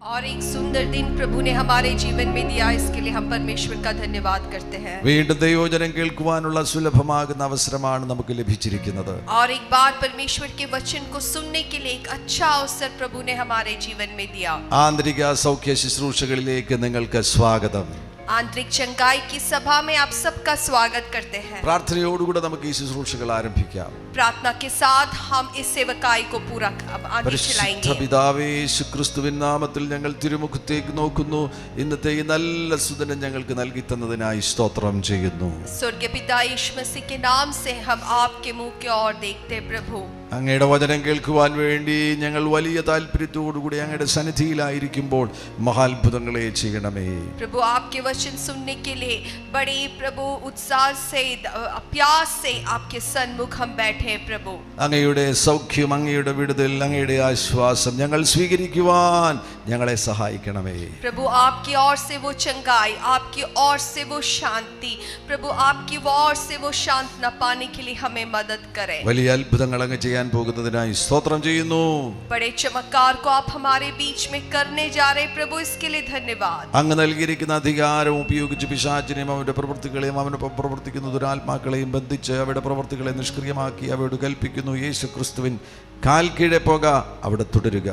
और एक सुंदर दिन प्रभु ने हमारे जीवन में दिया, इसके लिए हम परमेश्वर का धन्यवाद करते हैं। വീണ്ടും ദൈവവചനം കേൾക്കുവാനുള്ള സുലഭമാകുന്ന അവസരമാണ് നമുക്ക് ലഭിച്ചിരിക്കുന്നത്. और एक बार परमेश्वर के वचन को सुनने के लिए एक अच्छा अवसर प्रभु ने हमारे जीवन में दिया। ആന്തരിക സൗഖ്യ ശുശ്രൂഷകളിലേക്ക് നിങ്ങൾക്ക് സ്വാഗതം. आंतरिक चंगाई की सभा में आप सबका स्वागत करते हैं। പ്രാർത്ഥനയോടുകൂടെ നമുക്ക് ഈ ശുശ്രൂഷകൾ ആരംഭിക്കാം. प्रार्थना के साथ हम इस सेवकाई को पूरा आगे चलाएंगे। പിതാവേ, യേശുക്രിസ്തുവിൻ നാമത്തിൽ ഞങ്ങൾ തിരുമുഖത്തേക്ക് നോക്കുന്നു. ഇന്നത്തെ ഈ നല്ല സുദിനം ഞങ്ങൾക്ക് നൽകി തന്നതിനായി സ്തോത്രം ചെയ്യുന്നു. स्वर्गीय पिता यीशु मसीह के नाम से हम आपके मुंह की ओर देखते हैं प्रभु। അങ്ങയുടെ വചനം കേൾക്കുവാൻ വേണ്ടി ഞങ്ങൾ വലിയ താല്പര്യത്തോടുകൂടി അങ്ങയുടെ സന്നിധിയിലായിരിക്കുമ്പോൾ മഹാത്ഭുതങ്ങളെ ചെയ്യണമേ. प्रभु आपके वचन सुनने के लिए बड़े प्रभु उत्साह से प्यास से आपके सन्मुख हम बैठे हैं प्रभु। അങ്ങയുടെ സൗഖ്യം, അങ്ങയുടെ വിടുതൽ, അങ്ങയുടെ ആശ്വാസം ഞങ്ങൾ സ്വീകരിക്കുവാൻ ഞങ്ങളെ സഹായിക്കണമേ. प्रभु आपकी ओर से वो चंगाई, आपकी ओर से वो शांति, प्रभु आपकी ओर से वो शांतना पाने के लिए हमें मदद करें। വലിയ അത്ഭുതങ്ങൾ അങ്ങ് ചെയ്യാൻ പോകുന്നതിനായി സ്തോത്രം ചെയ്യുന്നു. बड़े चमत्कार को आप हमारे बीच में करने जा रहे प्रभु, इसके लिए धन्यवाद। അങ്ങ് നൽകിയിരിക്കുന്ന അധികാരം ഉപയോഗിച്ച് പിശാചിനെയും അവരുടെ പ്രവൃത്തികളെയും അവനൊപ്പം പ്രവർത്തിക്കുന്ന ദുരാത്മാക്കളെയും ബന്ധിച്ച് അവരുടെ പ്രവൃത്തികളെ നിഷ്ക്രിയമാക്കി അവയോട് കൽപ്പിക്കുന്നു, യേശു ക്രിസ്തുവിൻ കാൽ കീഴെ പോക, അവിടെ തുടരുക.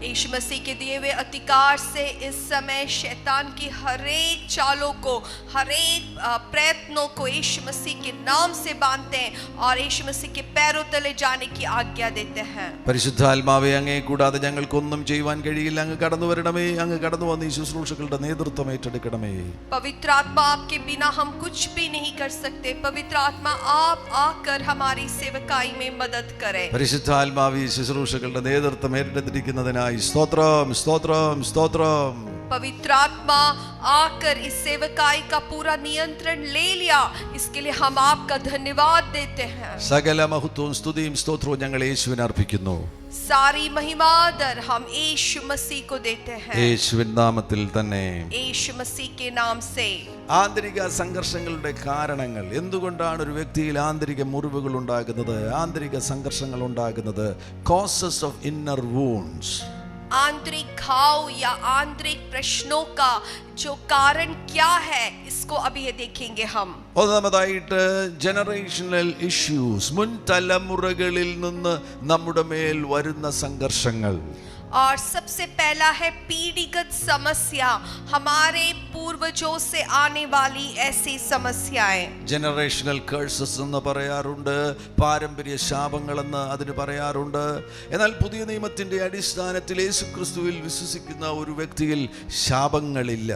यीशु मसीह के दिए हुए अधिकार से इस समय शैतान की हरेक चालों को, हरेक प्रयत्नों को यीशु मसीह के नाम से बांधते हैं और यीशु मसीह के पैरों तले जाने की आज्ञा देते हैं। പരിശുദ്ധാത്മാവേ, അങ്ങേ കൂടാതെ ഞങ്ങൾക്കൊന്നും ചെയ്യുവാൻ കഴിയില്ല. അങ്ങ് കടന്നു വരണമേ. അങ്ങ് കടന്നു വന്ന് ഈ ശുശ്രൂഷകളുടെ നേതൃത്വം ഏറ്റെടുക്കണമേ. पवित्र आत्मा आपके बिना हम कुछ भी नहीं कर सकते। पवित्र आत्मा आप आकर हमारी सेवकाई में मदद करें। പരിശുദ്ധാത്മാവ് ഈ ശുശ്രൂഷകളുടെ നേതൃത്വം ഏറ്റെടുത്തിരിക്കുന്നതിനായി സ്തോത്രം, സ്തോത്രം, സ്തോത്രം. पवित्र आत्मा आकर इस सेवकाई का पूरा नियंत्रण ले लिया, इसके लिए हम आपका धन्यवाद देते हैं। സകല മഹത്വവും സ്തുതിയും സ്തോത്രവും ഞങ്ങൾ യേശുവിന് അർപ്പിക്കുന്നു. सारी महिमा दर हम यीशु मसीह को देते हैं। യേശുവിൻ നാമത്തിൽ തന്നെ. यीशु मसीह के नाम से। ആന്തരിക സംഘർഷങ്ങളുടെ കാരണങ്ങൾ, എന്തുകൊണ്ടാണ് ഒരു വ്യക്തിയിൽ ആന്തരിക മുറിവുകൾ ഉണ്ടാകുന്നത്, ആന്തരിക സംഘർഷങ്ങൾ ഉണ്ടാകുന്നത്? Causes of inner wounds. आंतरिक घाव या आंतरिक प्रश्नों का जो कारण क्या है, इसको अभी देखेंगे हम। ഒന്നാമതായിട്ട് ജനറേഷണൽ ഇഷ്യൂസ്, മുൻ തലമുറകളിൽ നിന്ന് നമ്മുടെ മേൽ വരുന്ന സംഘർഷങ്ങൾ. और सबसे पहला है पीढ़ीगत समस्या, हमारे पूर्वजों से आने वाली ऐसी समस्याएं। ജനറേഷണൽ കേഴ്സസ് എന്ന് പറയാറുണ്ട്, പാരമ്പര്യ ശാപങ്ങളെന്ന് അതിന് പറയാറുണ്ട്. എന്നാൽ പുതിയ നിയമത്തിന്റെ അടിസ്ഥാനത്തിൽ യേശുക്രിസ്തുവിൽ വിശ്വസിക്കുന്ന ഒരു വ്യക്തിയിൽ ശാപങ്ങളില്ല.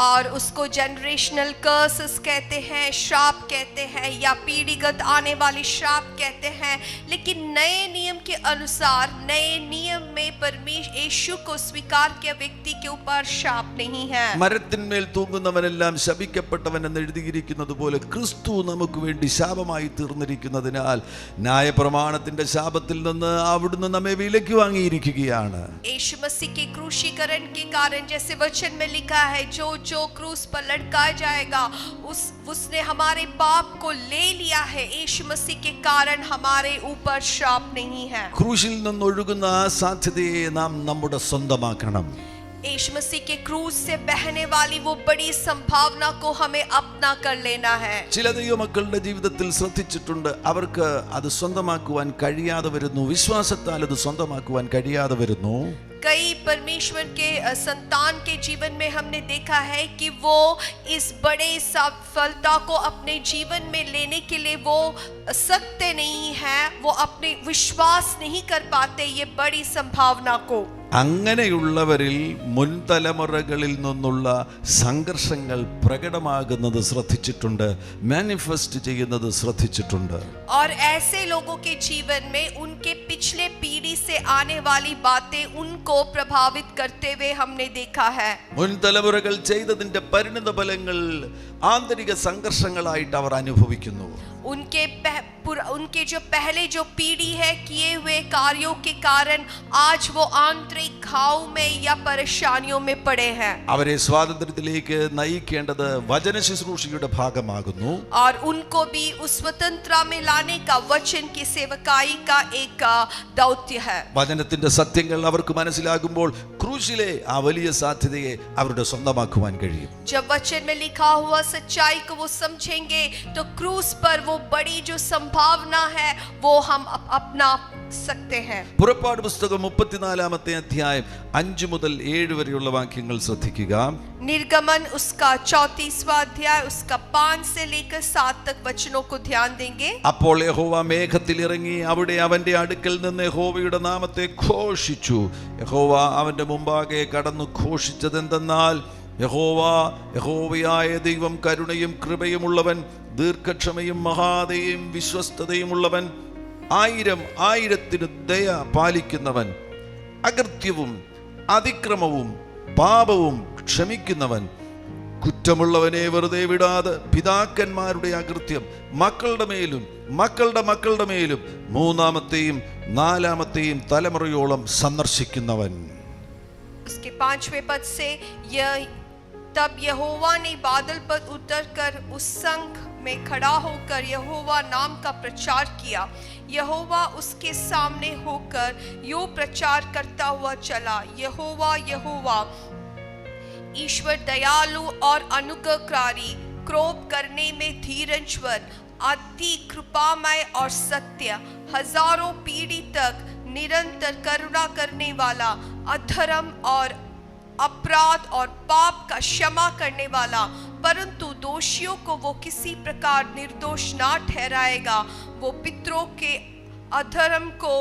और उसको जनरेशनल कर्सेस कहते हैं, श्राप कहते हैं, या पीढ़ीगत आने वाली श्राप कहते हैं। लेकिन नए नियम के अनुसार, नए नियम में परमेश्वर यीशु को स्वीकार किया व्यक्ति के ऊपर श्राप नहीं है। മരത്തിന്മേൽ തൂങ്ങുന്നവനെല്ലാം ശപിക്കപ്പെട്ടവൻ എന്ന് എഴുതിയിരിക്കുന്നത് പോലെ ക്രിസ്തു നമുക്ക് വേണ്ടി ശാപമായി തീർന്നിരിക്കുന്നതിനാൽ ന്യായപ്രമാണത്തിന്റെ ശാപത്തിൽ നിന്ന് അവിടുന്ന് നമ്മെ വിലയ്ക്ക് വാങ്ങിയിരിക്കുകയാണ്. यीशु मसीह के क्रूशीकरण के कारण, जैसे वचन में लिखा है, जो क्रूस पर लटकाया जाएगा उसने हमारे पाप को ले लिया है। यीशु मसीह के कारण हमारे ऊपर श्राप नहीं है। ക്രൂശിൽ നിന്നൊഴുകുന്ന ആ സാധ്യതയെ നാം നമ്മുടെ സ്വന്തമാക്കണം. यीशु मसीह के क्रूस से बहने वाली वो बड़ी संभावना को हमें अपना कर लेना है। ചില ദൈവമക്കളുടെ ജീവിതത്തിൽ ശ്രദ്ധിച്ചിട്ടുണ്ട്, അവർക്ക് അത് സ്വന്തമാക്കുവാൻ കഴിയാതെ വരുന്നു. വിശ്വാസത്താൽ അത് സ്വന്തമാക്കുവാൻ കഴിയാതെ വരുന്നു. कई परमेश्वर के संतान के जीवन में हमने देखा है कि वो इस बड़े सफलता को अपने जीवन में लेने के लिए वो सकते नहीं हैं, वो अपने विश्वास नहीं कर पाते ये बड़ी संभावना को। അങ്ങനെയുള്ളവരിൽ മുൻതലമുറകളിൽ നിന്നുള്ള സംഘർഷങ്ങൾ പ്രകടമാകുന്നത് ശ്രദ്ധിച്ചിട്ടുണ്ട്, മാനിഫെസ്റ്റ് ചെയ്യുന്നത് ശ്രദ്ധിച്ചിട്ടുണ്ട്. और ऐसे लोगों के जीवन में उनके पिछले पीढ़ी से आने वाली बातें उनको प्रभावित करते हुए हमने देखा है। മുൻതലമുറകൾ ചെയ്തതിന്റെ പരിണിത ഫലങ്ങൾ ആന്തരിക സംഘർഷങ്ങളായിട്ട് അവർ അനുഭവിക്കുന്നു. उनके जो पहले जो पीढ़ी है किए हुए कार्यों के कारण आज वो आंतरिक दूसरे घाव में या परेशानियों में पड़े हैं അവരെ സ്വാതന്ത്ര്യത്തിലേക്ക് നയിക്കേണ്ടത് വചന ശുശ്രൂഷയുടെ ഭാഗമാകുന്നു. और उनको भी उस स्वतंत्रता में लाने का वचन की सेवकाई का एक दौत्य है. വചനത്തിന്റെ സത്യങ്ങൾ അവർക്ക് മനസ്സിലാകുമ്പോൾ ക്രൂശിലെ ആ വലിയ സാധ്യതയെ അവരുടെ സ്വന്തമാക്കുവാൻ കഴിയും. जब वचन में लिखा हुआ सच्चाई को वो समझेंगे तो क्रूस पर वो बड़ी जो संभावना है वो हम अपना सकते हैं. പുറപ്പാട് പുസ്തകം 34-ാമത്തെ അധ്യായം 5 മുതൽ 7 വരെയുള്ള വാക്യങ്ങൾ ശ്രദ്ധിക്കുക. निर्गमन उसका 34वां अध्याय उसका 5 से लेकर 7 तक वचनों को ध्यान देंगे. അപ്പോൾ യഹോവ മേഘത്തിൽ ഇറങ്ങി അവിടെ അവന്റെ അടുക്കൽ നിന്ന് യഹോവയുടെ നാമത്തെ ഘോഷിച്ചു. യഹോവ അവന്റെ മുമ്പാകെ കടന്നു ഘോഷിച്ചതെന്തെന്നാൽ യഹോവയായ ദൈവം കരുണയും കൃപയുമുള്ളവൻ, ദീർഘക്ഷമയും മഹാദയും വിശ്വസ്തതയുമുള്ളവൻ, 1000 ദയ പാലിക്കുന്നവൻ, അകൃത്യവും അതിക്രമവും പാപവും ക്ഷമിക്കുന്നവൻ, കുറ്റമുള്ളവനെ വെറുതെ വിടാതെ പിതാക്കന്മാരുടെ അകൃത്യം മക്കളുടെ മേലും മക്കളുടെ മക്കളുടെ മേലും 3-ാമത്തെയും 4-ാമത്തെയും തലമുറയോളം സന്ദർശിക്കുന്നവൻ. उसके 5वें पद से तब यहोवा ने बादल पर उतरकर उस संघ में खड़ा होकर यहोवा नाम का प्रचार किया. यहोवा उसके सामने होकर यो प्रचार करता हुआ चला, यहोवा यहोवा ईश्वर दयालु और अनुग्रहकारी, क्रोध करने में धीरजवर, अति कृपामय और सत्य, हजारों पीढ़ी तक निरंतर करुणा करने वाला, अधर्म और अपराध और पाप का क्षमा करने वाला, परंतु दोषियों को वो किसी प्रकार निर्दोष ना ठहराएगा. वो पितरों के अधर्म को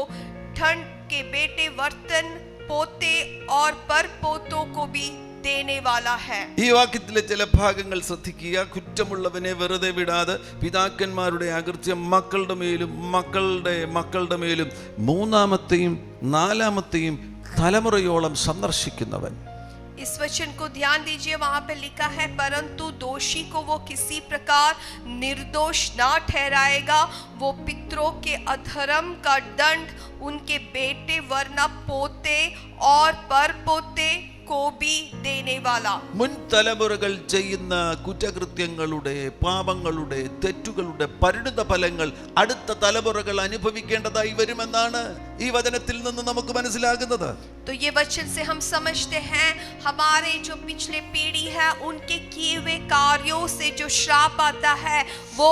ठंड के बेटे वर्तन पोते और पर पोतों को भी देने वाला है. ഈ വാക്യത്തിലെ ചില ഭാഗങ്ങൾ ശ്രദ്ധിക്കുക. കുറ്റമുള്ളവനെ വെറുതെ വിടാതെ പിതാക്കന്മാരുടെ അകൃത്യം മക്കളുടെ മേലും മക്കളുടെ മക്കളുടെ മേലും 3-ാമത്തെയും 4-ാമത്തെയും തലമുറയോളം സന്ദർശിക്കുന്നവൻ. इस वचन को ध्यान दीजिए, वहां पे लिखा है परंतु दोषी को वो किसी प्रकार निर्दोष ना ठहराएगा. वो पितरों के अधर्म का दंड उनके बेटे वरना पोते और परपोते को भी देने वाला. മുൻ തലമുറകൾ ചെയ്യുന്ന കുറ്റകൃത്യങ്ങളുടെ പാപങ്ങളുടെ തെറ്റുകളുടെ പരിണിത ഫലങ്ങൾ അടുത്ത തലമുറകൾ അനുഭവിക്കേണ്ടതായി വരുമെന്നാണ് ഈ വചനത്തിൽ നിന്ന് നമുക്ക് മനസ്സിലാകുന്നത്. तो ये वचन से हम समझते हैं हमारे जो पिछले पीढ़ी है उनके किए हुए कार्यों से जो श्राप आता है वो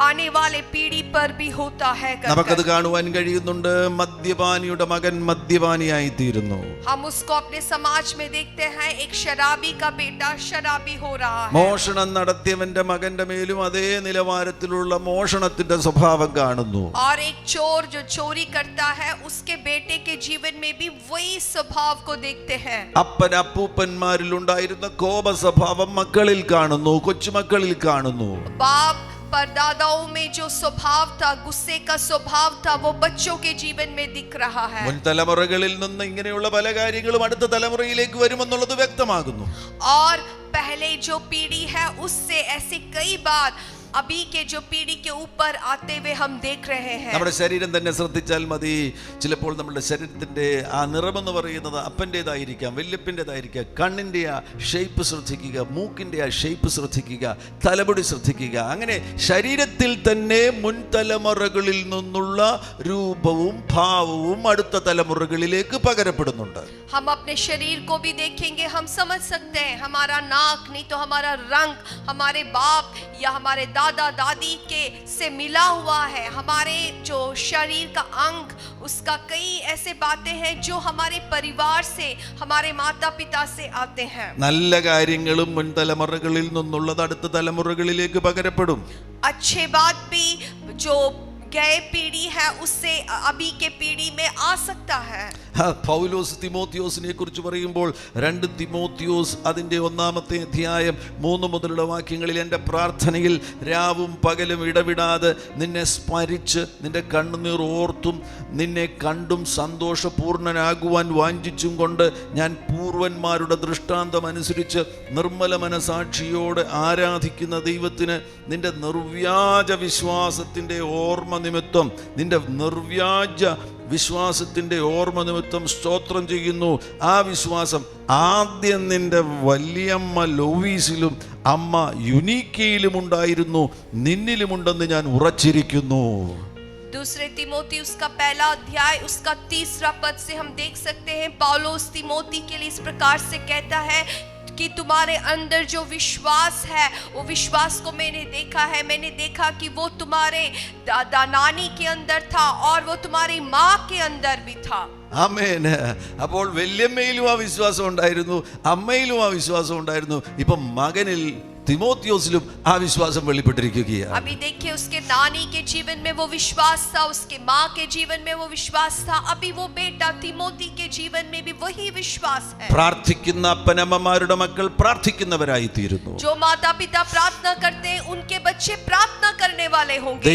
आने वाले पीढ़ी पर भी होता है. നമുക്കത് കാണുവാൻ കഴിയുന്നുണ്ട്. മദ്യപാനിയുടെ മകൻ മദ്യപാനിയായി തീരുന്നു. हम उसको अपने समाज में देखते हैं, एक शराबी का बेटा शराबी हो रहा है. മോഷണം നടത്തിയവന്റെ മകന്റെ മേലും അതേ നിലവാരത്തിലുള്ള മോഷണത്തിന്റെ സ്വഭാവം കാണുന്നു. और एक चोर जो चोरी करता है उसके बेटे के जीवन में भी वही स्वभाव को देखते हैं. അപ്പൻ അപ്പൂപ്പന്മാരിൽ ഉണ്ടായിരുന്ന കോപ സ്വഭാവം മക്കളിൽ കാണുന്നു, കൊച്ചുമക്കളിൽ കാണുന്നു. बाप परदादाओं में जो स्वभाव था, गुस्से का स्वभाव था, वो बच्चों के जीवन में दिख रहा है. മുൻ തലമുറകളിൽ നിന്ന് ഇങ്ങനെയുള്ള പല കാര്യങ്ങളും അടുത്ത തലമുറയിലേക്ക് വരുമെന്നുള്ളത് വ്യക്തമാകുന്നു. और पहले जो पीढ़ी है उससे ऐसे कई बार अभी के जो पीढ़ी के ऊपर आते हुए हम देख रहे हैं. നമ്മുടെ ശരീരം തന്നെ ശ്രദ്ധിച്ചാൽ മതി. ചിലപ്പോൾ നമ്മുടെ ശരീരത്തിന്റെ ആ നിറമെന്ന് പറയുന്നത് അപ്പൻ്റെതായിരിക്കാം, വല്യപ്പൻ്റെതായിരിക്കാം. കണ്ണിന്റെ ആ ഷേപ്പ് ശ്രദ്ധിക്കുക, മൂക്കിന്റെ ആ ഷേപ്പ് ശ്രദ്ധിക്കുക, തലമുടി ശ്രദ്ധിക്കുക. അങ്ങനെ ശരീരത്തിൽ തന്നെ മുൻ തലമുറകളിൽ നിന്നുള്ള രൂപവും ഭാവവും അടുത്ത തലമുറകളിലേക്ക് പകരപ്പെടുന്നുണ്ട്. हम अपने शरीर को भी देखेंगे, हम समझ सकते हैं हमारा नाक नहीं तो हमारा रंग हमारे बाप या हमारे दादा दादी के से मिला हुआ है. हमारे जो शरीर का अंग उसका कई ऐसे बातें हैं जो हमारे परिवार से हमारे माता पिता से आते हैं. നല്ല കാര്യങ്ങളും മുൻ തലമുറകളിൽ നിന്നുള്ളത് അടുത്ത തലമുറകളിലേക്ക് പകരപ്പെടും. अच्छे बात भी जो गए पीढ़ी है उससे अभी के पीढ़ी में आ सकता है. പൗലോസ് തിമോത്തിയോസിനെ കുറിച്ച് പറയുമ്പോൾ 2 തിമോത്തിയോസ് അതിൻ്റെ 1-ാമത്തെ അധ്യായം 3 മുതലുള്ള വാക്യങ്ങളിൽ എൻ്റെ പ്രാർത്ഥനയിൽ രാവും പകലും ഇടവിടാതെ നിന്നെ സ്മരിച്ച് നിന്റെ കണ്ണുനീർ ഓർത്തും നിന്നെ കണ്ടും സന്തോഷപൂർണനാകുവാൻ വാഞ്ചിച്ചും കൊണ്ട് ഞാൻ പൂർവന്മാരുടെ ദൃഷ്ടാന്തം അനുസരിച്ച് നിർമ്മല മനസാക്ഷിയോടെ ആരാധിക്കുന്ന ദൈവത്തിന് നിന്റെ നിർവ്യാജ വിശ്വാസത്തിൻ്റെ ഓർമ്മ നിമിത്തം നിന്റെ നിർവ്യാജ വിശ്വാസത്തിൻ്റെ ഓർമ്മ നിമിത്തം സ്തോത്രം ചെയ്യുന്നു. ആ വിശ്വാസം ആദ്യം നിന്റെ വല്യമ്മ ലോവീസിലും അമ്മ യുനീക്കയിലും ഉണ്ടായിരുന്നു, നിന്നിലുമുണ്ടെന്ന് ഞാൻ ഉറച്ചിരിക്കുന്നു. दूसरे तिमोती उसका पहला अध्याय उसका 3 पद से हम देख सकते हैं पौलुस तिमोती के लिए इस प्रकार से कहता है कि तुम्हारे अंदर जो विश्वास है वो विश्वास को मैंने देखा है, मैंने देखा कि वो तुम्हारे दादा नानी के अंदर था और वो तुम्हारी माँ के अंदर भी था. ആമേൻ. അപ്പോൾ വല്യമ്മയിലും ആ വിശ്വാസം ഉണ്ടായിരുന്നു, അമ്മയിലും ആ വിശ്വാസം ഉണ്ടായിരുന്നു. ഇപ്പം മകനിൽ തിമോത്തിയോസിലും ആ വിശ്വാസം വെളിപ്പെട്ടിരിക്കുകയാണ്. अभी देखिए उसके नानी के जीवन में वो विश्वास था, उसके माँ के जीवन में वो विश्वास था, अभी वो बेटा तिमोती के जीवन में भी वही विश्वास है. പ്രാർത്ഥിക്കുന്ന അപ്പനമ്മമാരുടെ മക്കൾ പ്രാർത്ഥിക്കുന്നവരായി തീരുന്നു. जो माता पिता प्रार्थना करते हैं उनके बच्चे प्रार्थना करने वाले होंगे.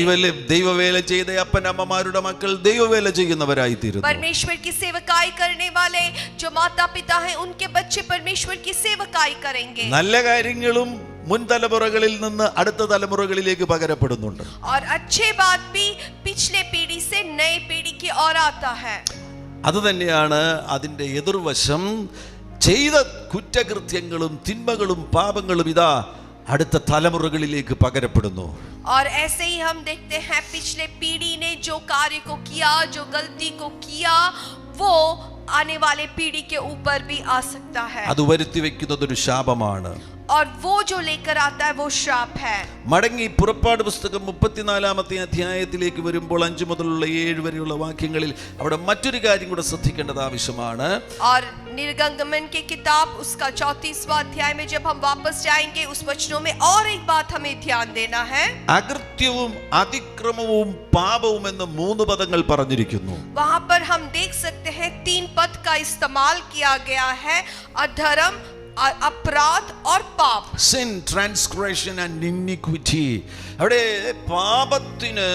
ദൈവവേല ചെയ്ത അപ്പനമ്മമാരുടെ മക്കൾ ദൈവവേല ചെയ്യുന്നവരായി തീരുന്നു. परमेश्वर की सेवकाई करने वाले जो माता पिता हैं उनके बच्चे परमेश्वर की सेवकाई करेंगे. നല്ല കാര്യങ്ങളും മുൻ തലമുറകളിൽ നിന്ന് അടുത്ത തലമുറകളിലേക്ക് പകരപ്പെടുന്നുണ്ട്. और अच्छे बात भी पिछले पीढ़ी से नई पीढ़ी की ओर आता है. അതുതന്നെയാണ് അതിൻ്റെ എതിർവശം. ചെയ്ത കുറ്റകൃത്യങ്ങളും തിന്മകളും പാപങ്ങളും ഇതാ അടുത്ത തലമുറകളിലേക്ക് പകരപ്പെടുന്നു. और ऐसे ही हम देखते हैं पिछले पीढ़ी ने जो कार्य को किया, जो गलती को किया, वो आने वाले पीढ़ी के ऊपर भी आ सकता है. അത് വരുത്തി വെക്കുന്നത് ഒരു ശാപമാണ്. और वो जो लेकर आता है वो श्राप है. മടങ്ങി പുറപ്പാട് പുസ്തകം 34-ാമത്തെ അധ്യായത്തിലേക്ക് വരുമ്പോൾ 5 മുതലുള്ള 7 വരെയുള്ള വാക്യങ്ങളിൽ അവിടെ മറ്റൊരു കാര്യം കൂടെ ശ്രദ്ധിക്കേണ്ടത് ആവശ്യമാണ്. और निर्गमन की किताब उसका 34वां अध्याय में जब हम वापस जाएंगे उस वचनों में और एक बात हमें ध्यान देना है. അകൃത്യവും അതിക്രമവും പാപവും എന്ന് 3 പദങ്ങൾ പറഞ്ഞിരിക്കുന്നു. वहां पर हम देख सकते हैं 3 पद का इस्तेमाल किया गया है, अधर्म, अपराध और पाप. Sin, transgression and iniquity. അവിടെ പാപത്തിന്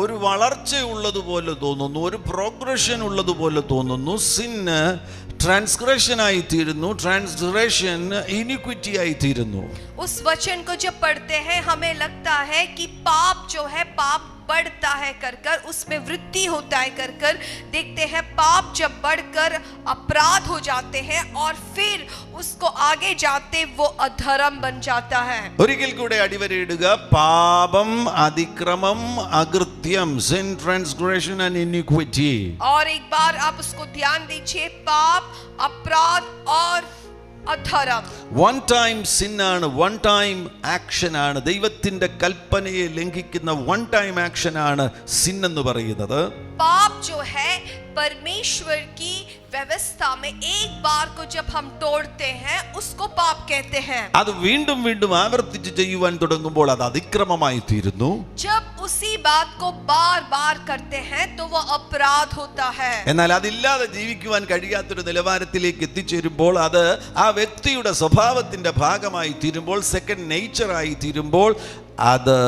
ഒരു വളർച്ച ഉള്ളതുപോലെ തോന്നുന്നു, ഒരു പ്രോഗ്രഷൻ ഉള്ളതുപോലെ തോന്നുന്നു. സിന് ട്രാൻസ്ഗ്രഷൻ ആയി തീരുന്നു, ട്രാൻസ്ഗ്രഷൻ ഇനിക്വിറ്റി ആയി തീരുന്നു. उस वचन को जब पढ़ते हैं हमें लगता है कि पाप जो है पाप बढ़ता है कर उसमें वृद्धि होता है कर देखते हैं पाप जब बढ़कर अपराध हो जाते हैं और फिर उसको आगे जाते वो अधर्म बन जाता है. ഒരിക്കൽ കൂടെ അടിവരയിടുക. പാപം, അതിക്രമം, അകൃത്യം, sin, transgression and iniquity. और एक बार आप उसको ध्यान दीजिए, पाप, अपराध और അധരം. വൺ ടൈം സിൻ ആണ്, വൺ ടൈം ആക്ഷൻ ആണ്. ദൈവത്തിന്റെ കൽപ്പനയെ ലംഘിക്കുന്ന വൺ ടൈം ആക്ഷൻ ആണ് സിൻ എന്ന് പറയുന്നത്. पाप जो है परमेश्वर की व्यवस्था में एक बार को जब हम तोड़ते हैं उसको पाप कहते हैं. അത് വീണ്ടും വീണ്ടും ആവർത്തിച്ച് ചെയ്യുവാൻ തുടങ്ങുമ്പോൾ അത് അതിക്രമമായി തീരുന്നു. जब उसी बात को बार बार करते हैं तो वो अपराध होता है. എന്നാൽ അതില്ലാതെ ജീവിക്കുവാൻ കഴിയാത്തൊരു നിലവാരത്തിലേക്ക് എത്തിച്ചേരുമ്പോൾ അത് ആ വ്യക്തിയുടെ സ്വഭാവത്തിന്റെ ഭാഗമായി തീരുമ്പോൾ, സെക്കൻഡ് നേച്ചർ ആയി തീരുമ്പോൾ അത്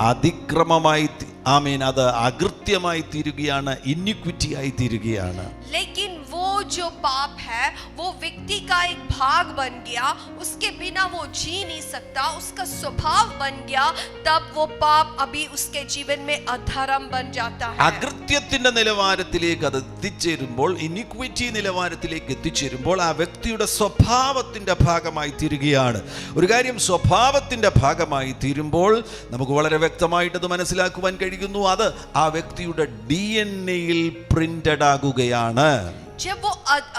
അതിക്രമമായി, ആമീൻ, അത് അകൃത്യമായി തീരുകയാണ്, ഇന്നിക്വിറ്റി ആയി തീരുകയാണ്. लेकिन वो जो पाप है वो व्यक्ति का एक भाग बन गया, उसके बिना वो जी नहीं सकता, उसका स्वभाव बन गया, तब वो पाप अभी उसके जीवन में अधर्म बन जाता है. അകൃത്യത്തിന്റെ നിലവാരത്തിലേക്ക് അത് എത്തിച്ചേരുമ്പോൾ, ഇനിക്വിറ്റി നിലവാരത്തിലേക്ക് എത്തിച്ചേരുമ്പോൾ ആ വ്യക്തിയുടെ സ്വഭാവത്തിന്റെ ഭാഗമായി തീരുകയാണ്. ഒരു കാര്യം സ്വഭാവത്തിന്റെ ഭാഗമായി തീരുമ്പോൾ നമുക്ക് വളരെ വ്യക്തമായിട്ട് അത് മനസ്സിലാക്കുവാൻ കഴിയുന്നു. അത് ആ വ്യക്തിയുടെ DNA-യിൽ പ്രിന്റഡ് ആകുകയാണ്. जब वो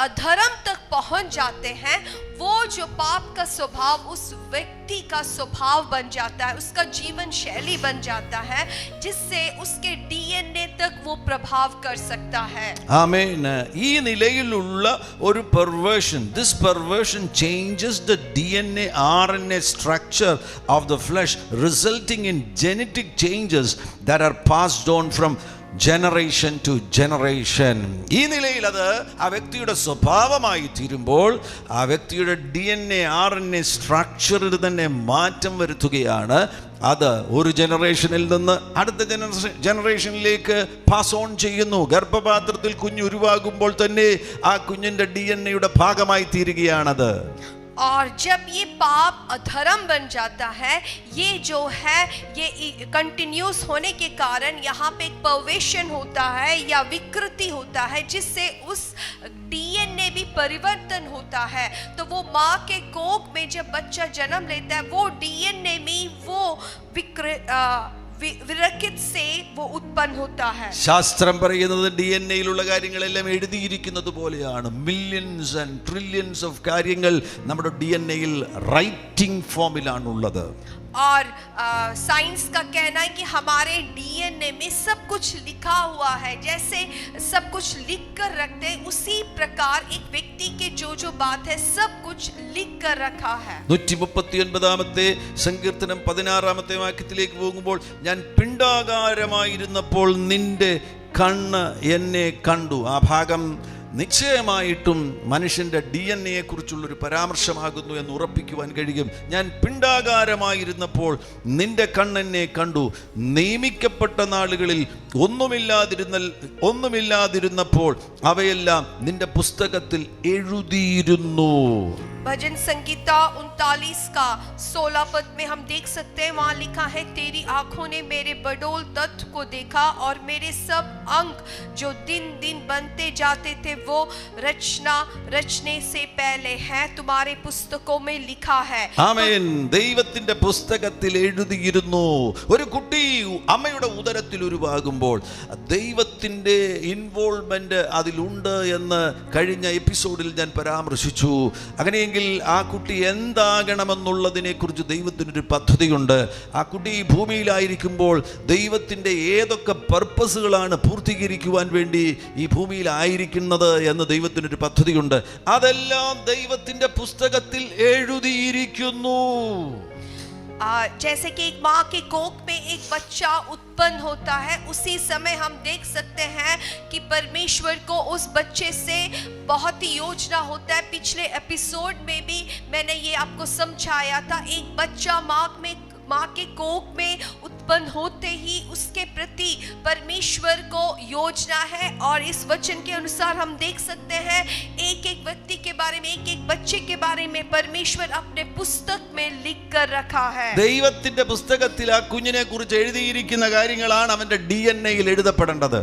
अधर्म तक पहुंच जाते हैं, वो जो पाप का स्वभाव उस व्यक्ति का स्वभाव बन जाता है, उसका जीवन शैली बन जाता है, जिससे उसके DNA तक वो प्रभाव कर सकता है. ആമേൻ. ഈ നിലയിലുള്ള ഒരു perversion, this perversion changes the DNA RNA structure of the flesh, resulting in genetic changes that are passed on from generation to generation. ഈ നിലയിൽ അത് ആ വ്യക്തിയുടെ സ്വഭാവമായി തീരുമ്പോൾ ആ വ്യക്തിയുടെ DNA RNA സ്ട്രക്ചറിൽ തന്നെ മാറ്റം വരുത്തുകയാണ്. അത് ഒരു ജനറേഷനിൽ നിന്ന് അടുത്ത ജനറേഷനിലേക്ക് പാസ് ഓൺ ചെയ്യുന്നു. ഗർഭപാത്രത്തിൽ കുഞ്ഞ് ഉരുവാകുമ്പോൾ തന്നെ ആ കുഞ്ഞിന്റെ DNA-യുടെ ഭാഗമായി തീരുകയാണത്. और जब ये पाप अधर्म बन जाता है, ये जो है ये कंटिन्यूस होने के कारण यहाँ पे एक परवेशन होता है या विकृति होता है, जिससे उस डीएनए भी परिवर्तन होता है। तो वो माँ के कोख में जब बच्चा जन्म लेता है, वो डीएनए में वो വിരക്കിത് से वो उत्पन्न होता है। ശാസ്ത്രം പറയുന്നത് ഡിഎൻഎയിലുള്ള കാര്യങ്ങളെല്ലാം എഴുതിയിരിക്കുന്നത് പോലെയാണ്. മില്യൺസ് ആൻഡ് ട്രില്യൺസ് ഓഫ് കാര്യങ്ങൾ നമ്മുടെ ഡിഎൻഎയിൽ റൈറ്റിംഗ് ഫോമിലാണുള്ളത്. और साइंस का कहना है कि हमारे डीएनए में सब कुछ लिखा हुआ है, जैसे सब कुछ लिख कर रखते हैं, उसी प्रकार एक व्यक्ति के जो बात है सब कुछ लिख कर रखा है. 139 സങ്കീർത്തനം 16 വാക്യത്തിലേക്ക് പോകുമ്പോൾ, ഞാൻ പിണ്ഡാകാരമായിരുന്നപ്പോൾ നിന്റെ കണ്ണ് എന്നെ കണ്ടു. ആ ഭാഗം നിശ്ചയമായിട്ടും മനുഷ്യന്റെ DNA കുറിച്ചുള്ളൊരു പരാമർശമാകുന്നു എന്ന് ഉറപ്പിക്കുവാൻ കഴിയും. ഞാൻ പിണ്ഡാകാരമായിരുന്നപ്പോൾ നിന്റെ കണ്ണെന്നെ കണ്ടു. നിയമിക്കപ്പെട്ട നാളുകളിൽ ഒന്നുമില്ലാതിരുന്നപ്പോൾ അവയെല്ലാം നിന്റെ പുസ്തകത്തിൽ എഴുതിയിരുന്നു. भजन संगीता 39 का 16 पद में हम देख सकते हैं, वहां लिखा है, तेरी आंखों ने मेरे बडोल तत्व को देखा और मेरे सब अंग जो दिन दिन बनते जाते थे वो रचने से पहले है तुम्हारे पुस्तकों में लिखा है. ആമേൻ. ദൈവത്തിന്റെ പുസ്തകത്തിൽ എഴുതിയിരുന്നു. ഒരു കുട്ടി അമ്മയുടെ ഉദരത്തിൽ ഉരുവാകുമ്പോൾ ദൈവത്തിന്റെ ഇൻവോൾവ്മെന്റ് അതിലുണ്ട് എന്ന് കഴിഞ്ഞ എപ്പിസോഡിൽ ഞാൻ പരാമർശിച്ചു. അങ്ങനെയെങ്കിൽ ആ കുട്ടി എന്താകണമെന്നുള്ളതിനെ കുറിച്ച് ദൈവത്തിനൊരു പദ്ധതിയുണ്ട്. ആ കുട്ടി ഈ ഭൂമിയിലായിരിക്കുമ്പോൾ ദൈവത്തിൻ്റെ ഏതൊക്കെ പർപ്പസുകളാണ് പൂർത്തീകരിക്കുവാൻ വേണ്ടി ഈ ഭൂമിയിലായിരിക്കുന്നത് എന്ന് ദൈവത്തിനൊരു പദ്ധതിയുണ്ട്. അതെല്ലാം ദൈവത്തിൻ്റെ പുസ്തകത്തിൽ എഴുതിയിരിക്കുന്നു. जैसे कि एक माँ के कोख में एक बच्चा उत्पन्न होता है, उसी समय हम देख सकते हैं कि परमेश्वर को उस बच्चे से बहुत ही योजना होता है. पिछले एपिसोड में भी मैंने ये आपको समझाया था, एक बच्चा माँ के कोख में उत्पन्न होते ही उसके प्रति परमेश्वर को योजना है. और इस वचन के अनुसार हम देख सकते हैं, एक एक व्यक्ति के बारे में, एक एक बच्चे के बारे में परमेश्वर अपने पुस्तक में लिख कर रखा है. ദൈവത്തിന്റെ പുസ്തകത്തിൽ ആ കുഞ്ഞിനെ കുറിച്ച് എഴുതിയിരിക്കുന്ന കാര്യങ്ങളാണ് അവന്റെ DNA-യിൽ എഴുതപ്പെടേണ്ടത്.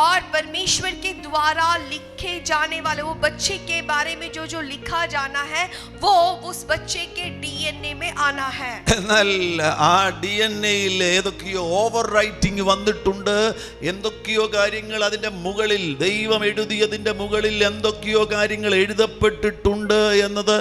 और परमेश्वर के द्वारा लिखे जाने वाले वो बच्चे के बारे में जो लिखा जाना है, वो उस बच्चे के DNA में आना है. എന്നാൽ ആ DNA-യിൽ ഏതൊക്കെയോ ഓവർ റൈറ്റിംഗ് വന്നിട്ടുണ്ട്. എന്തൊക്കെയോ കാര്യങ്ങൾ അതിൻ്റെ മുകളിൽ, ദൈവം എഴുതിയതിൻ്റെ മുകളിൽ എന്തൊക്കെയോ കാര്യങ്ങൾ എഴുതപ്പെട്ടിട്ടുണ്ട് എന്നത്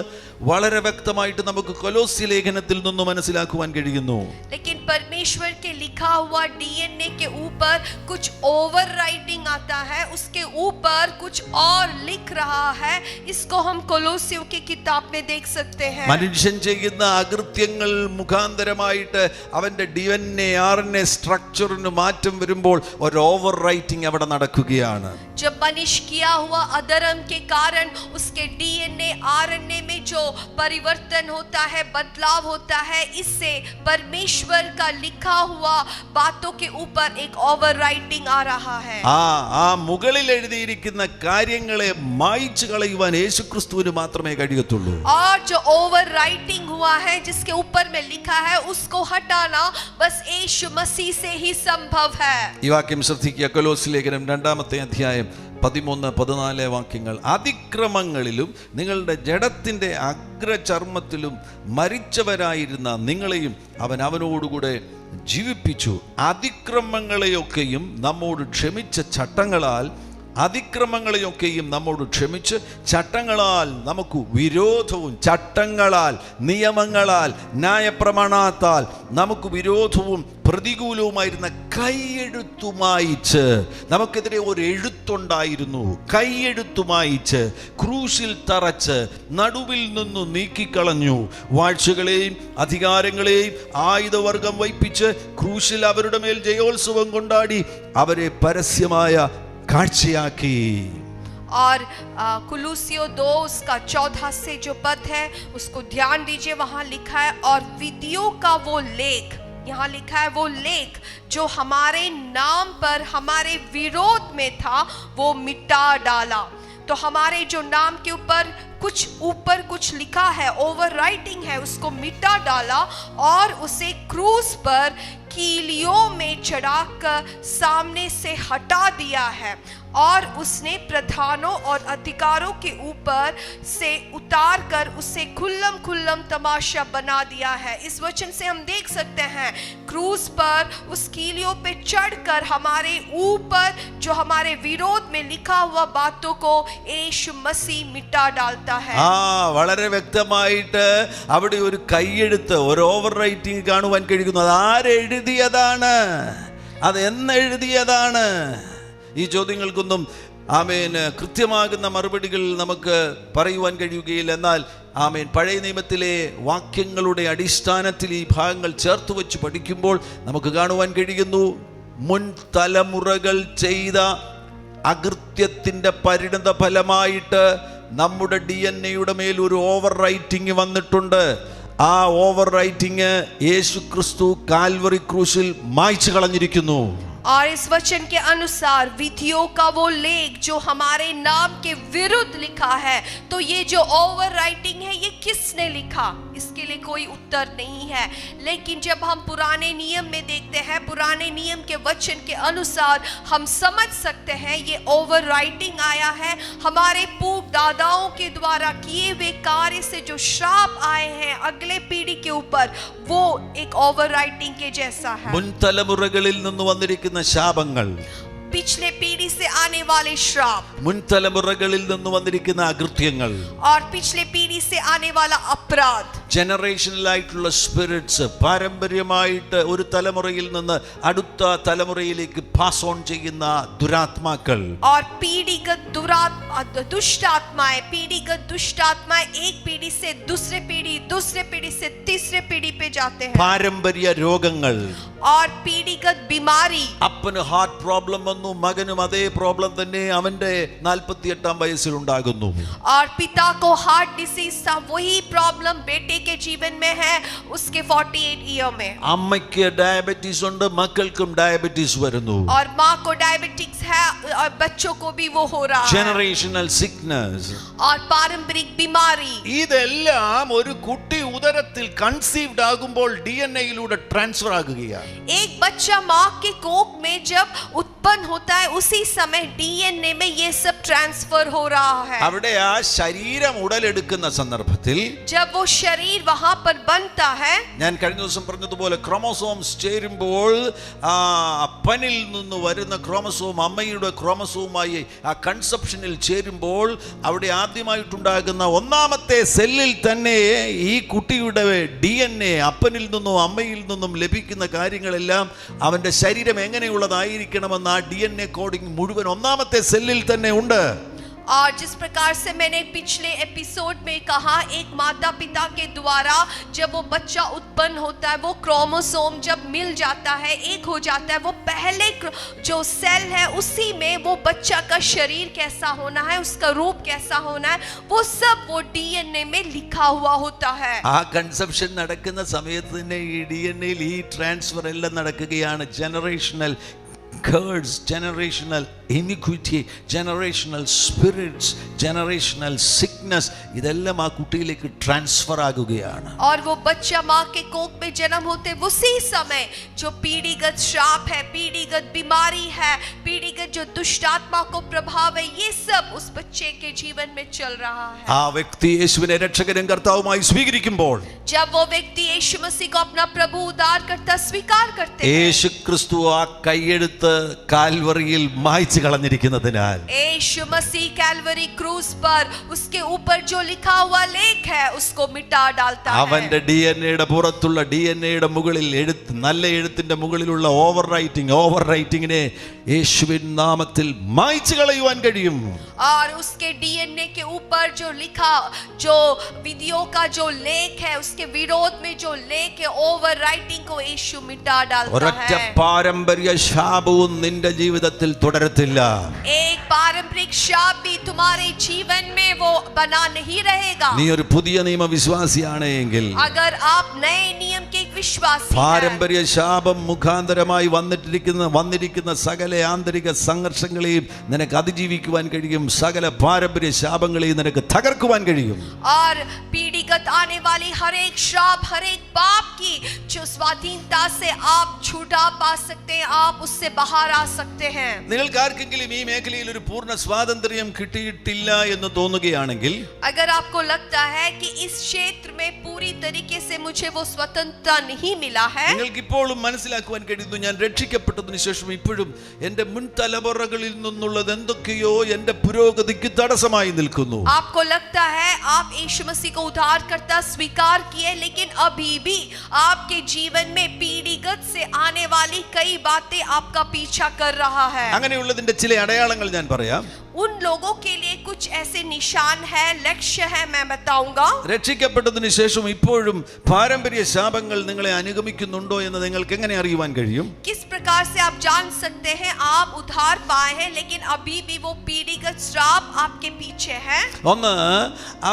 വളരെ വ്യക്തമായിട്ട് നമുക്ക് കൊലോസ്യ ലേഖനത്തിൽ നിന്ന് മനസ്സിലാക്കുവാൻ കഴിയുന്നു. लेकिन परमेश्वर के लिखा हुआ DNA के ऊपर कुछ ओवर राइटिंग आता है, उसके ऊपर कुछ और लिख रहा है. इसको हम कोलोसियों की किताब में देख सकते हैं. മനുഷ്യൻ ചെയ്യുന്ന അകൃത്യങ്ങൾ മുഖാന്തരമായിട്ട് അവന്റെ DNA RNA സ്ട്രക്ചറിന് മാറ്റം വരുമ്പോൾ ഒരു ഓവർ റൈറ്റിംഗ് അവിടെ നടക്കുകയാണ്. जब मनुष्य किया हुआ अधर्म के कारण उसके DNA RNA में जो परिवर्तन होता है, बदलाव होता है, इससे परमेश्वर का लिखा हुआ बातों के ऊपर एक ओवर राइटिंग आ रहा है. ആ മുകളിൽ എഴുതിയിരിക്കുന്ന കാര്യങ്ങളെ മായ്ച്ചു കളയുവാൻ യേശുക്രിസ്തുവിന് മാത്രമേ കഴിയത്തുള്ളൂ. और जो ओवर राइटिंग हुआ है, जिसके ऊपर में लिखा है, उसको हटाना बस यीशु मसीह से ही संभव है. ഈ വാക്യം ശ്രദ്ധിക്കുക. കൊലോസ്യ ലേഖനം 2-ാമത്തെ അധ്യായം 13-14 വാക്യങ്ങൾ. അതിക്രമങ്ങളിലും നിങ്ങളുടെ ജഡത്തിന്റെ അഗ്രചർമ്മത്തിലും മരിച്ചവരായിരുന്ന നിങ്ങളെയും അവൻ അവനോടുകൂടെ ജീവിപ്പിച്ചു. അതിക്രമങ്ങളെയൊക്കെയും നമ്മോട് ക്ഷമിച്ച അതിക്രമങ്ങളെയൊക്കെയും നമ്മോട് ക്ഷമിച്ച് ചട്ടങ്ങളാൽ നമുക്ക് വിരോധവും, ചട്ടങ്ങളാൽ, നിയമങ്ങളാൽ, ന്യായപ്രമാണത്താൽ നമുക്ക് വിരോധവും പ്രതികൂലവുമായിരുന്ന കൈയെഴുത്തു മായിച്ച്, നമുക്കെതിരെ ഒരു എഴുത്തുണ്ടായിരുന്നു, കൈയെഴുത്തു മായിച്ച് ക്രൂശിൽ തറച്ച് നടുവിൽ നിന്നു നീക്കിക്കളഞ്ഞു. വാഴ്ചകളെയും അധികാരങ്ങളെയും ആയുധവർഗം വയ്പ്പിച്ച് ക്രൂശിൽ അവരുടെ മേൽ ജയോത്സവം കൊണ്ടാടി അവരെ പരസ്യമായ കാഴ്ചയാക്കി. और कुलूसियों 2 उसका 14 से जो पद है उसको ध्यान दीजिए. वहां लिखा है, और विधियों का वो लेख, यहाँ लिखा है वो लेख जो हमारे नाम पर हमारे विरोध में था, वो मिटा डाला. तो हमारे जो नाम के ऊपर कुछ ऊपर कुछ लिखा है, ओवर राइटिंग है, उसको मिटा डाला और उसे क्रूस पर कीलियों में चढ़ाकर सामने से हटा दिया है और उसने प्रधानों और अधिकारों के ऊपर से उतार कर उसे खुल्लम खुल्लम तमाशा बना दिया है। इस वचन से हम देख सकते हैं क्रूस पर उस कीलियों पे चढ़कर हमारे ऊपर जो हमारे विरोध में लिखा हुआ बातों को यीशु मसीह मिटा डालता है। വളരെ വ്യക്തമായിട്ട് അവിടെ ഒരു കൈയെഴുത്ത്, ഒരു ഓവർ റൈറ്റിംഗ് കാണുവാൻ കഴിയുന്നു. അത് ആരെഴുതിയതാണ്, അത് എന്നെഴുതിയതാണ്? ഈ ചോദ്യങ്ങൾക്കൊന്നും ആമേൻ കൃത്യമാകുന്ന മറുപടികൾ നമുക്ക് പറയുവാൻ കഴിയുകയില്ല. എന്നാൽ ആമേൻ പഴയ നിയമത്തിലെ വാക്യങ്ങളുടെ അടിസ്ഥാനത്തിൽ ഈ ഭാഗങ്ങൾ ചേർത്ത് വെച്ച് പഠിക്കുമ്പോൾ നമുക്ക് കാണുവാൻ കഴിയുന്നു, മുൻ തലമുറകൾ ചെയ്ത അകൃത്യത്തിൻ്റെ പരിണത ഫലമായിട്ട് നമ്മുടെ DNA-യുടെ മേൽ ഒരു ഓവർ റൈറ്റിംഗ് വന്നിട്ടുണ്ട്. ആ ഓവർ റൈറ്റിംഗ് യേശു ക്രിസ്തു കാൽവറി ക്രൂശിൽ മായ്ച്ചു കളഞ്ഞിരിക്കുന്നു. और इस वचन के अनुसार विधियों का वो लेख जो हमारे नाम के विरुद्ध लिखा है, तो ये जो ओवर राइटिंग है ये किसने लिखा? इसके लिए कोई उत्तर नहीं है। लेकिन जब हम पुराने नियम में देखते हैं, पुराने नियम के वचन के अनुसार हम समझ सकते हैं ये ओवर राइटिंग आया है हमारे पूर्व दादाओं के द्वारा किए हुए कार्य से जो श्राप आए हैं अगले पीढ़ी के ऊपर, वो एक ओवर राइटिंग के जैसा है। മുൻ തലമുറകളിൽ നിന്ന് വന്നിരിക്കുന്ന ശാപങ്ങൾ, पिछले पीढ़ी से आने वाले श्राप, മുൻ തലമുറകളിൽ നിന്ന് വന്നിരിക്കുന്ന അകൃത്യങ്ങൾ, और पिछले पीढ़ी से आने वाला अपराध, ജനറേഷണൽ ആയിട്ടുള്ള സ്പിരിറ്റ്സ്, പാരമ്പര്യമായിട്ട് ഒരു തലമുറയിൽ നിന്ന് അടുത്ത തലമുറയിലേക്ക് പാസ് ഓൺ ചെയ്യുന്ന ദുരാത്മാക്കൾ, और पीढ़ीगत दुष्ट आत्माएं, पीढ़ीगत दुष्ट आत्माएं एक पीढ़ी से दूसरे पीढ़ी से तीसरे पीढ़ी पे जाते हैं, പാരമ്പര്യ രോഗങ്ങൾ, और पीढ़ीगत बीमारी, അപ്പന് ഹാർട്ട് പ്രോബ്ലം വന്നു, മകനും അതേ പ്രോബ്ലം തന്നെ അവന്റെ 48-ാം വയസ്സിൽ ഉണ്ടാകുന്നു. और पिता को हार्ट डिसीज था, वही प्रॉब्लम बेटे के जीवन में है उसके 48 ईयर में. അമ്മയ്ക്ക് ഡയബറ്റീസ് ഉണ്ട്, മക്കൾക്കും ഡയബറ്റീസ് വരുന്നു. और माँ को डायबिटिक्स है और बच्चों को भी वो हो रहा है. ജനറേഷണൽ സിക്നസ്, और पारंपरिक बीमारी. ഇതെല്ലാം ഒരു കുട്ടി ഉദരത്തിൽ കൺസീവ്ഡ് ആകുമ്പോൾ DNA-യിലൂടെ ട്രാൻസ്ഫർ ആകുകയാണ്. एक बच्चा माँ के कोख में जब उत्पन्न होता है उसी समय DNA में ये सब ट्रांसफर हो रहा है. അവിടെ ആ ശരീരം ഉടലെടുക്കുന്ന സന്ദർഭത്തിൽ, जब वो शरीर वहां पर बनता है, ഞാൻ കഴിഞ്ഞ ദിവസം പറഞ്ഞതുപോലെ ക്രോമസോംസ് ചേരുമ്പോൾ ആ അപ്പനിൽ നിന്ന് വരുന്ന ക്രോമസോം അമ്മയുടെ ക്രോമസോമായി ആ കൺസെപ്ഷനിൽ ചേരുമ്പോൾ അവിടെ ആദ്യമായിട്ടുണ്ടാകുന്ന ഒന്നാമത്തെ സെല്ലിൽ തന്നെ ഈ കുട്ടിയുടെ DNA അപ്പനിൽ നിന്നും അമ്മയിൽ നിന്നും ലഭിക്കുന്ന കാര്യങ്ങളെല്ലാം അവൻ്റെ ശരീരം എങ്ങനെയുള്ളതായിരിക്കണമെന്ന് ആ DNA കോഡിംഗ് മുഴുവൻ ഒന്നാമത്തെ സെല്ലിൽ തന്നെ ഉണ്ട്. और जिस प्रकार से मैंने पिछले एपिसोड में कहा, एक माता पिता के द्वारा जब वो बच्चा उत्पन्न होता है, वो क्रोमोसोम जब मिल जाता है, एक हो जाता है, वो पहले जो सेल है उसी में वो बच्चा का शरीर कैसा होना है, उसका रूप कैसा होना है, वो सब वो DNA में लिखा हुआ होता है. ആ കൺസെപ്ഷൻ നടക്കുന്ന സമയത്ത് തന്നെ ഈ DNA-യിൽ ഈ ട്രാൻസ്ഫർ എല്ലാം നടക്കുകയാണ്. Generational curse, generational iniquity, generational spirits, generational sickness, ഇതെല്ലാം ആ കുട്ടിയിലേക്ക് ട്രാൻസ്ഫർ ആകുകയാണ്. और वो बच्चा माँ के कोख में जन्म होते उसी समय जो पीढ़ीगत श्राप है, पीढ़ीगत बीमारी है, पीढ़ीगत जो दुष्ट आत्मा को प्रभाव है, ये सब उस बच्चे के जीवन में चल रहा है. ആ വ്യക്തി യേശുവിനെ രക്ഷകനും കർത്താവുമായി സ്വീകരിക്കുമ്പോൾ, जब वो व्यक्ति यीशु मसीह को अपना प्रभु उद्धारकर्ता स्वीकार करते हैं, യേശു ക്രിസ്തു ആ കൈയെടുത്ത് കാൽവറിയിൽ മായ്ച്ചു കളഞ്ഞിരിക്കുന്നതിനാൽ, यीशु मसीह कैलवरी क्रूस पर उसके ऊपर जो लिखा हुआ लेख है उसको मिटा डालता है. അവന്റെ DNA-യുടെ പുറത്തുള്ള DNA-യുടെ മുകളിൽ നല്ല എഴുത്തിന്റെ മുകളിലുള്ള ഓവർ റൈറ്റിംഗിനെ യേശുവിൻ നാമത്തിൽ മായ്ച്ചു കളയുവാൻ കഴിയും. और उसके DNA के ऊपर जो लिखा, जो विधियों का जो लेख है, उसके विरोध में जो लेख है, ओवर राइटिंग को यीशु मिटा डालता ഒരൊറ്റ है. പാരമ്പര്യ ശാപവും നിന്റെ ജീവിതത്തിൽ തുടരത്തില്ല. एक पारंपरिक शाप भी तुम्हारे जीवन में वो बना नहीं रहेगा. നീ ഒരു പുതിയ നിയമ വിശ്വാസിയാണ് എങ്കിൽ, अगर आप नए नियम के एक अविश्वासी है। പാരമ്പര്യ ശാപം മുഖാന്തരമായി വന്നിരിക്കുന്ന സകല ആന്തരിക സംഘർഷങ്ങളെയും നിനക്ക് അതിജീവിക്കുവാൻ കഴിയും. സകല പാരമ്പര്യ ശാപങ്ങളെയും നിനക്ക് തകർക്കുവാൻ കഴിയും. और पीढ़ीगत आने वाली हर एक श्राप, हर एक पाप की जो स्वाधीनता से आप छुटा पा सकते हैं, आप उससे बाहर आ सकते हैं। നിങ്ങൾക്ക് ആർക്കെങ്കിലും ഈ മേഖലയിൽ ഒരു പൂർണ്ണ സ്വാതന്ത്ര്യം കിട്ടിയിട്ടില്ല എന്ന് തോന്നുകയാണെങ്കിൽ, अगर आपको लगता है कि इस क्षेत्र में पूरी तरीके से मुझे वो स्वतंत्रता नहीं मिला है, നിങ്ങൾക്ക് ഇപ്പോഴും മനസ്സിലാക്കുവാൻ കഴിയുന്നു, ഞാൻ രക്ഷിക്കപ്പെട്ടതിനു ശേഷം ഇപ്പോഴും എൻ്റെ മുൻ തലമുറകളിൽ നിന്നുള്ളത് എന്തൊക്കെയോ എൻ്റെ പുരോഗതിക്ക് തടസ്സമായി നിൽക്കുന്നു. आपको लगता है आप यीशु मसीह को उद्धारकर्ता स्वीकार किए, लेकिन अभी भी आपके जीवन में पीढ़ीगत से आने वाली कई बातें आपका पीछा कर रहा है। അങ്ങനെയുള്ളതിന്റെ ചില അടയാളങ്ങൾ ഞാൻ പറയാം. उन लोगों के लिए कुछ ऐसे निशान है, लक्ष्य है, मैं बताऊंगा। രക്ഷിക്കപ്പെട്ടതിനു ശേഷം ഇപ്പോഴും പാരമ്പര്യ ശാപങ്ങൾ നിങ്ങളെ അനുഗമിക്കുന്നുണ്ടോ എന്ന് നിങ്ങൾക്ക് എങ്ങനെ അറിയുവാൻ കഴിയും? किस प्रकार से आप जान सकते हैं आप उद्धार पाए हैं लेकिन अभी भी वो पीढ़ीगत श्राप आपके पीछे है? ഒന്ന്,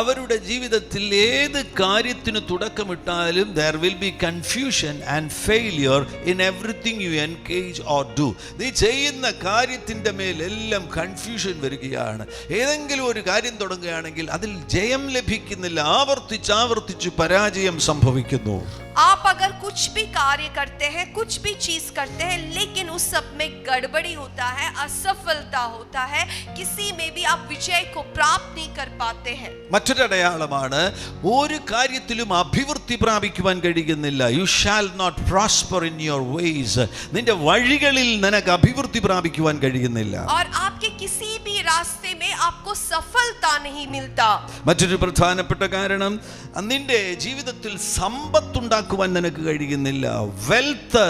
അവരുടെ ജീവിതത്തിൽ ഏത് കാര്യത്തിന് തുടക്കമിട്ടാലും there will be confusion and failure in everything you engage or do. നീ ചെയ്യുന്ന കാര്യത്തിന്റെ മേലെല്ലാം കൺഫ്യൂഷൻ വരികയാണ്. ഏതെങ്കിലും ഒരു കാര്യം തുടങ്ങുകയാണെങ്കിൽ അതിൽ ജയം ലഭിക്കുന്നില്ല, ആവർത്തിച്ച് പരാജയം സംഭവിക്കുന്നു. आप अगर कुछ भी कार्य करते हैं, कुछ भी चीज करते हैं, लेकिन उस सब में गड़बड़ी होता है, असफलता होता है, किसी में भी आप विजय को प्राप्त नहीं कर पाते हैं। മറ്റൊരു അടയാളമാണ്, ഒരു കാര്യത്തിലും അഭിവൃദ്ധി പ്രാപിക്കുവാൻ കഴിയുന്നില്ല. You shall not prosper in your ways. നിന്റെ വഴികളിൽ നിനക്ക് അഭിവൃദ്ധി പ്രാപിക്കുവാൻ കഴിയുന്നില്ല. और आपके किसी भी रास्ते में आपको सफलता नहीं मिलता। മറ്റൊരു പ്രധാനപ്പെട്ട കാരണം, നിന്റെ ജീവിതത്തിൽ സമ്പത്തുണ്ടാക്കുവാൻ നിനക്ക് കഴിയുന്നില്ല, വെൽത്ത്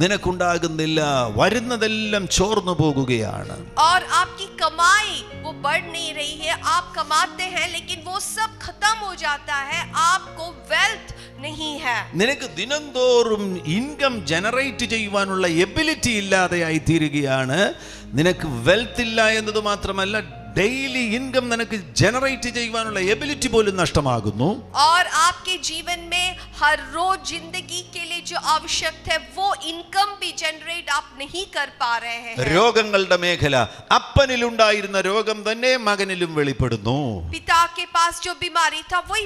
നിനക്കുണ്ടാകുന്നില്ല, വരുന്നതെല്ലാം ചോർന്നു പോകുകയാണ്. और आपकी कमाई वो बढ़ नहीं रही है, आप कमाते हैं लेकिन वो सब खत्म हो जाता है, आपको वेल्थ नहीं है। നിനക്ക് ദിനംതോറും ഇൻകം ജനറേറ്റ് ചെയ്യുവാനുള്ള എബിലിറ്റി ഇല്ലാതെയായി തീരുകയാണ്. നിനക്ക് വെൽത്ത് ഇല്ല എന്നത് മാത്രമല്ല, ഡെയിലി ഇൻകം നിനക്ക് ജനറേറ്റ് ചെയ്യുവാനുള്ള എബിലിറ്റി പോലും നഷ്ടമാകുന്നു. और आपके जीवन में हर रोज जिंदगी के लिए जो आवश्यक है वो इनकम भी जनरेट आप नहीं कर पा रहे हैं। രോഗങ്ങളുടെ മേഖല, അപ്പനിലുണ്ടായിരുന്ന രോഗം തന്നെ മകനിലും വെളിപ്പെടുന്നു. पिता के पास जो बीमारी था वही